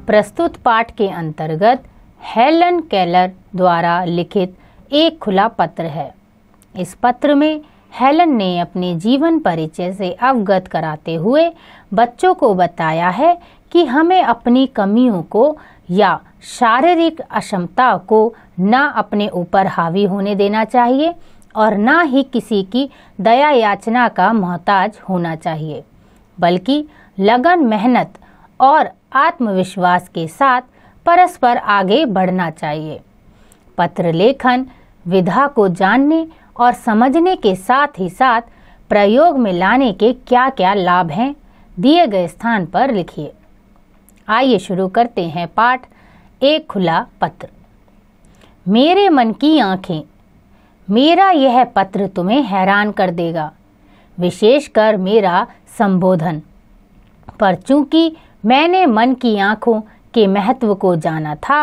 प्रस्तुत पाठ के अंतर्गत हेलन केलर द्वारा लिखित एक खुला पत्र है। इस पत्र में हेलन ने अपने जीवन परिचय से अवगत कराते हुए बच्चों को बताया है कि हमें अपनी कमियों को या शारीरिक अक्षमता को न अपने ऊपर हावी होने देना चाहिए और न ही किसी की दया याचना का मोहताज होना चाहिए, बल्कि लगन, मेहनत और आत्मविश्वास के साथ परस्पर आगे बढ़ना चाहिए। पत्र लेखन विधा को जानने और समझने के साथ ही साथ प्रयोग में लाने के क्या क्या लाभ हैं, दिए गए स्थान पर लिखिए। आइए शुरू करते हैं पाठ एक खुला पत्र। मेरे मन की आंखें, मेरा यह पत्र तुम्हें हैरान कर देगा, विशेषकर मेरा संबोधन। पर चूंकि मैंने मन की आंखों के महत्व को जाना था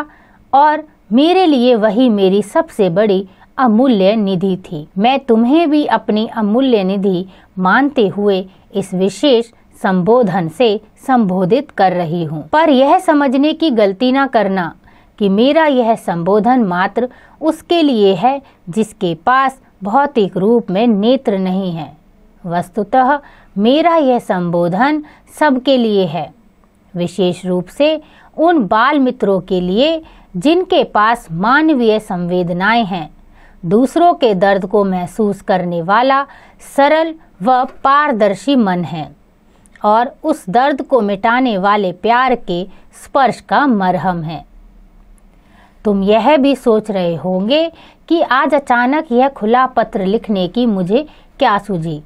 और मेरे लिए वही मेरी सबसे बड़ी अमूल्य निधि थी, मैं तुम्हें भी अपनी अमूल्य निधि मानते हुए इस विशेष संबोधन से संबोधित कर रही हूँ। पर यह समझने की गलती ना करना कि मेरा यह संबोधन मात्र उसके लिए है जिसके पास भौतिक रूप में नेत्र नहीं है। वस्तुतः मेरा यह संबोधन सबके लिए है, विशेष रूप से उन बाल मित्रों के लिए जिनके पास मानवीय संवेदनाएं हैं, दूसरों के दर्द को महसूस करने वाला सरल व पारदर्शी मन है और उस दर्द को मिटाने वाले प्यार के स्पर्श का मरहम है। तुम यह भी सोच रहे होंगे कि आज अचानक यह खुला पत्र लिखने की मुझे क्या सूझी।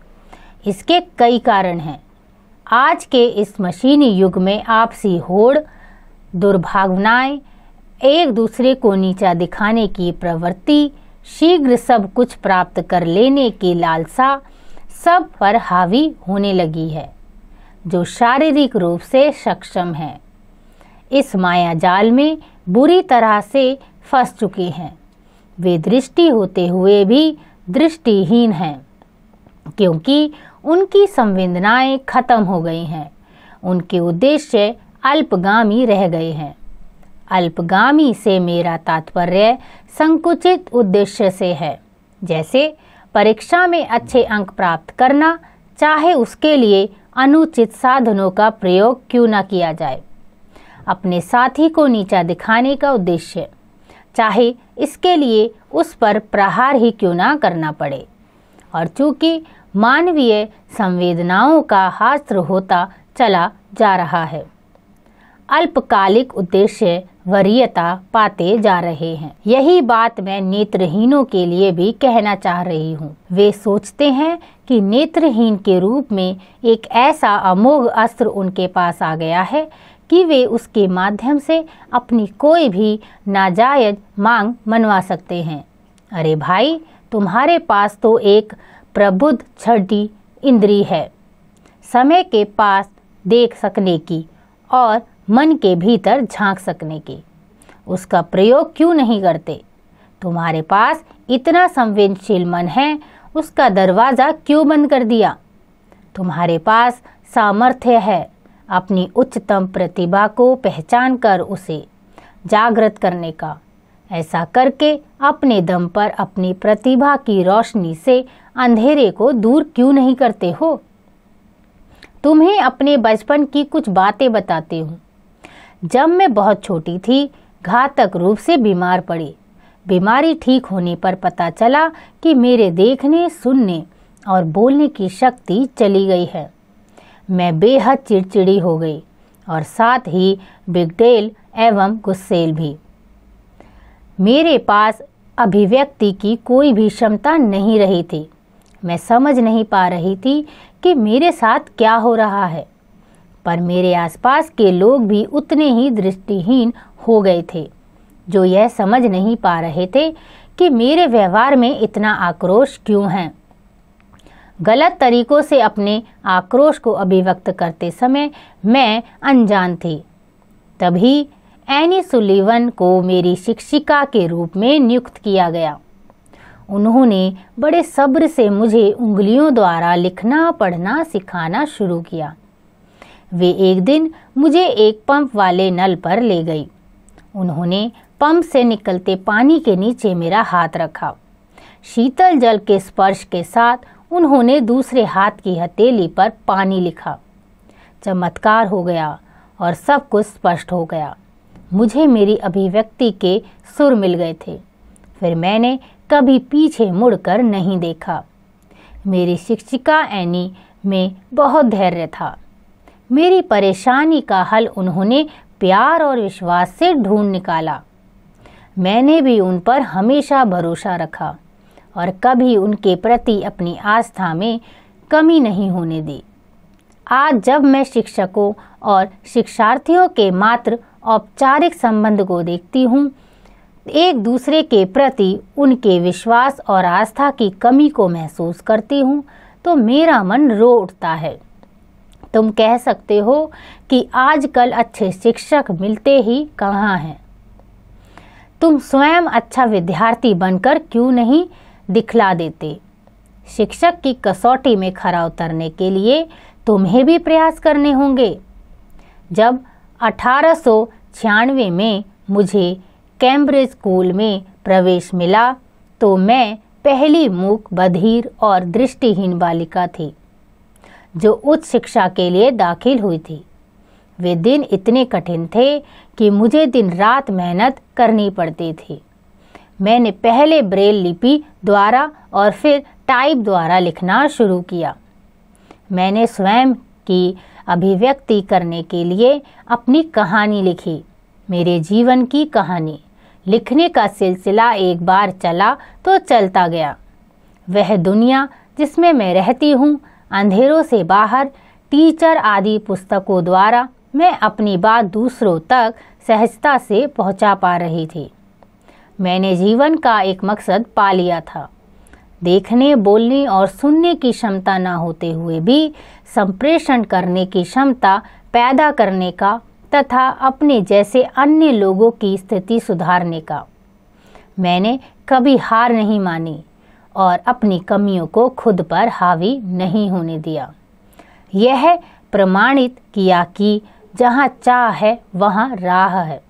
इसके कई कारण हैं। आज के इस मशीनी युग में आपसी होड़, दुर्भावनाएं, एक दूसरे को नीचा दिखाने की प्रवृत्ति, शीघ्र सब कुछ प्राप्त कर लेने की लालसा सब पर हावी होने लगी है जो शारीरिक रूप से सक्षम है। इस माया जाल में बुरी तरह से फंस चुके हैं। वे दृष्टि होते हुए भी दृष्टिहीन हैं क्योंकि उनकी संवेदनाएं खत्म हो गई हैं। उनके उद्देश्य अल्पगामी रह गए हैं। अल्पगामी से मेरा तात्पर्य संकुचित उद्देश्य से है, जैसे परीक्षा में अच्छे अंक प्राप्त करना, चाहे उसके लिए अनुचित साधनों का प्रयोग क्यों न किया जाए। अपने साथी को नीचा दिखाने का उद्देश्य, चाहे इसके लिए उस पर प्रहार ही क्यों ना करना पड़े। और चूंकि मानवीय संवेदनाओं का हास्त्र होता चला जा रहा है, अल्पकालिक उद्देश्य वरीयता पाते जा रहे हैं। यही बात मैं नेत्रहीनों के लिए भी कहना चाह रही हूँ। वे सोचते हैं कि नेत्रहीन के रूप में एक ऐसा अमोघ अस्त्र उनके पास आ गया है कि वे उसके माध्यम से अपनी कोई भी नाजायज मांग मनवा सकते हैं। अरे भाई, तुम्हारे पास तो एक प्रबुद्ध छठी इंद्री है, समय के पास देख सकने की और मन के भीतर झांक सकने की। उसका प्रयोग क्यों नहीं करते? तुम्हारे पास इतना संवेदनशील मन है, उसका दरवाजा क्यों बंद कर दिया? तुम्हारे पास सामर्थ्य है अपनी उच्चतम प्रतिभा को पहचान कर उसे जागृत करने का। ऐसा करके अपने दम पर अपनी प्रतिभा की रोशनी से अंधेरे को दूर क्यों नहीं करते हो? तुम्हें अपने बचपन की कुछ बातें बताती हूँ। जब मैं बहुत छोटी थी, घातक रूप से बीमार पड़ी। बीमारी ठीक होने पर पता चला कि मेरे देखने, सुनने और बोलने की शक्ति चली गई है। मैं बेहद चिड़चिड़ी हो गई और साथ ही बिगड़ैल एवं गुस्सैल भी। मेरे पास अभिव्यक्ति की कोई भी क्षमता नहीं रही थी। मैं समझ नहीं पा रही थी कि मेरे साथ क्या हो रहा है, पर मेरे आसपास के लोग भी उतने ही दृष्टिहीन हो गए थे जो यह समझ नहीं पा रहे थे कि मेरे व्यवहार में इतना आक्रोश क्यों है। गलत तरीकों से अपने आक्रोश को अभिव्यक्त करते समय मैं अनजान थी। तभी एनी सुलीवन को मेरी शिक्षिका के रूप में नियुक्त किया गया। उन्होंने बड़े सब्र से मुझे उंगलियों द्वारा लिखना पढ़ना सिखाना शुरू किया। वे एक दिन मुझे एक पंप वाले नल पर ले गई। उन्होंने पंप से निकलते पानी के नीचे मेरा हाथ रखा। शीतल जल के स्पर्श के साथ उन्होंने दूसरे हाथ की हथेली पर पानी लिखा। चमत्कार हो गया और सब कुछ स्पष्ट हो गया। मुझे मेरी अभिव्यक्ति के सुर मिल गए थे। फिर मैंने कभी पीछे मुड़कर नहीं देखा। मेरी शिक्षिका एनी में बहुत धैर्य था। मेरी परेशानी का हल उन्होंने प्यार और विश्वास से ढूंढ निकाला। मैंने भी उन पर हमेशा भरोसा रखा और कभी उनके प्रति अपनी आस्था में कमी नहीं होने दी। आज जब मैं शिक्षकों और शिक्षार्थियों के मात्र औपचारिक संबंध को देखती हूँ, एक दूसरे के प्रति उनके विश्वास और आस्था की कमी को महसूस करती हूँ, तो मेरा मन रो उठता है। तुम कह सकते हो कि आजकल अच्छे शिक्षक मिलते ही कहाँ हैं। तुम स्वयं अच्छा विद्यार्थी बनकर क्यों नहीं दिखला देते? शिक्षक की कसौटी में खरा उतरने के लिए तुम्हें भी प्रयास करने होंगे। जब 1896 में मुझे कैम्ब्रिज स्कूल में प्रवेश मिला तो मैं पहली मूक, बधिर और दृष्टिहीन बालिका थी जो उच्च शिक्षा के लिए दाखिल हुई थी। वे दिन इतने कठिन थे कि मुझे दिन रात मेहनत करनी पड़ती थी। मैंने पहले ब्रेल लिपि द्वारा और फिर टाइप द्वारा लिखना शुरू किया। मैंने स्वयं की अभिव्यक्ति करने के लिए अपनी कहानी लिखी। मेरे जीवन की कहानी लिखने का सिलसिला एक बार चला तो चलता गया। वह दुनिया जिसमें मैं रहती हूँ, अंधेरों से बाहर, टीचर आदि पुस्तकों द्वारा मैं अपनी बात दूसरों तक सहजता से पहुँचा पा रही थी। मैंने जीवन का एक मकसद पा लिया था। देखने, बोलने और सुनने की क्षमता न होते हुए भी संप्रेषण करने की क्षमता पैदा करने का तथा अपने जैसे अन्य लोगों की स्थिति सुधारने का। मैंने कभी हार नहीं मानी और अपनी कमियों को खुद पर हावी नहीं होने दिया। यह प्रमाणित किया कि जहाँ चाह है वहाँ राह है।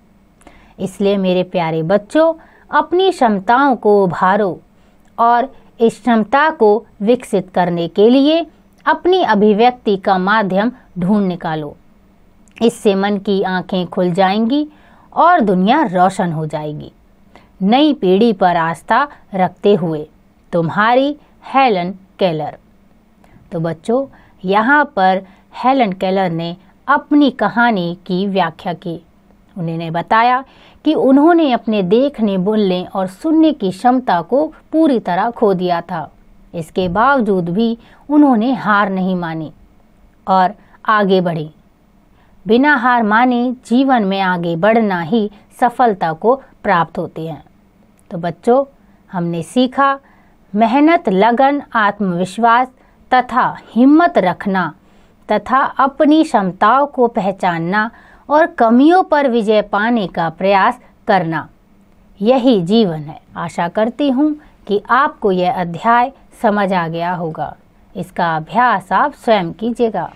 इसलिए मेरे प्यारे बच्चों, अपनी क्षमताओं को उभारो और इस क्षमता को विकसित करने के लिए अपनी अभिव्यक्ति का माध्यम ढूंढ निकालो। इससे मन की आंखें खुल जाएंगी और दुनिया रोशन हो जाएगी। नई पीढ़ी पर आस्था रखते हुए, तुम्हारी हेलन केलर। तो बच्चों, यहाँ पर हेलन केलर ने अपनी कहानी की व्याख्या की। उन्होंने बताया कि उन्होंने अपने देखने, बोलने और सुनने की क्षमता को पूरी तरह खो दिया था। इसके बावजूद भी उन्होंने हार नहीं मानी और आगे बढ़ी। बिना हार माने जीवन में आगे बढ़ना ही सफलता को प्राप्त होती है। तो बच्चों, हमने सीखा मेहनत, लगन, आत्मविश्वास तथा हिम्मत रखना तथा अपनी क्षमताओं को पहचानना और कमियों पर विजय पाने का प्रयास करना, यही जीवन है। आशा करती हूँ कि आपको यह अध्याय समझ आ गया होगा। इसका अभ्यास आप स्वयं कीजिएगा।